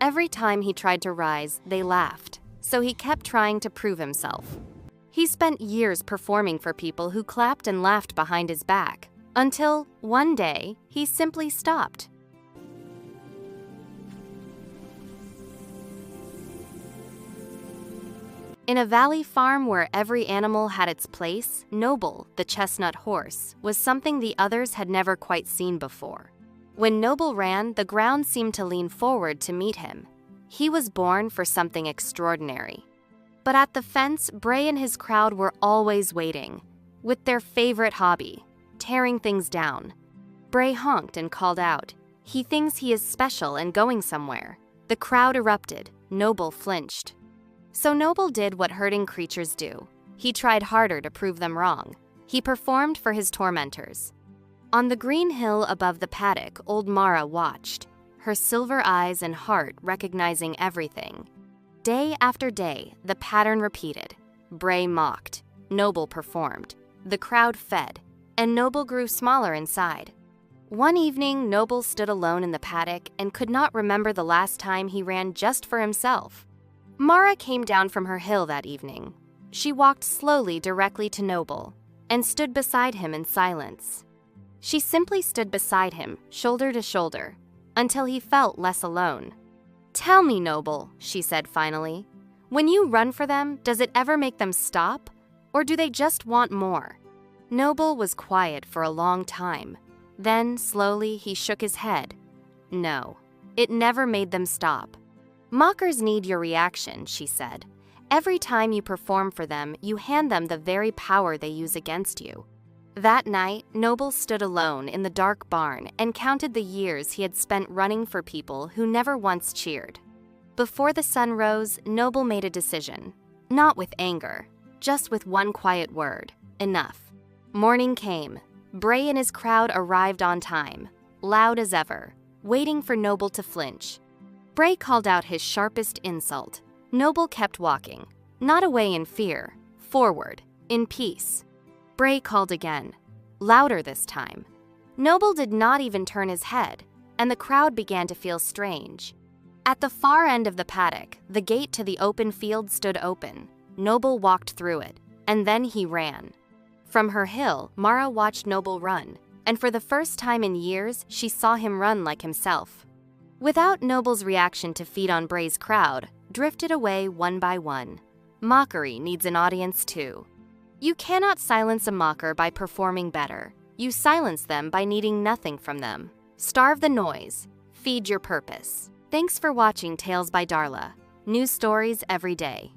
Every time he tried to rise, they laughed, so he kept trying to prove himself. He spent years performing for people who clapped and laughed behind his back, until one day he simply stopped. In a valley farm where every animal had its place, Noble, the chestnut horse, was something the others had never quite seen before. When Noble ran, the ground seemed to lean forward to meet him. He was born for something extraordinary. But at the fence, Bray and his crowd were always waiting, with their favorite hobby, tearing things down. Bray honked and called out. He thinks he is special and going somewhere. The crowd erupted. Noble flinched. So Noble did what herding creatures do. He tried harder to prove them wrong. He performed for his tormentors. On the green hill above the paddock, old Mara watched, her silver eyes and heart recognizing everything. Day after day, the pattern repeated. Bray mocked. Noble performed. The crowd fed, and Noble grew smaller inside. One evening, Noble stood alone in the paddock and could not remember the last time he ran just for himself. Mara came down from her hill that evening. She walked slowly directly to Noble and stood beside him in silence. She simply stood beside him, shoulder to shoulder, until he felt less alone. "Tell me, Noble," she said finally, "when you run for them, does it ever make them stop, or do they just want more?" Noble was quiet for a long time. Then, slowly, he shook his head. "No, it never made them stop. Mockers need your reaction," she said. "Every time you perform for them, you hand them the very power they use against you." That night, Noble stood alone in the dark barn and counted the years he had spent running for people who never once cheered. Before the sun rose, Noble made a decision. Not with anger, just with one quiet word: enough. Morning came. Bray and his crowd arrived on time, loud as ever, waiting for Noble to flinch. Bray called out his sharpest insult. Noble kept walking, not away in fear, forward, in peace. Bray called again, louder this time. Noble did not even turn his head, and the crowd began to feel strange. At the far end of the paddock, the gate to the open field stood open. Noble walked through it, and then he ran. From her hill, Mara watched Noble run, and for the first time in years, she saw him run like himself. Without Noble's reaction to feed on Bray's crowd, drifted away one by one. Mockery needs an audience too. You cannot silence a mocker by performing better. You silence them by needing nothing from them. Starve the noise. Feed your purpose. Thanks for watching Tales by Darla. New stories every day.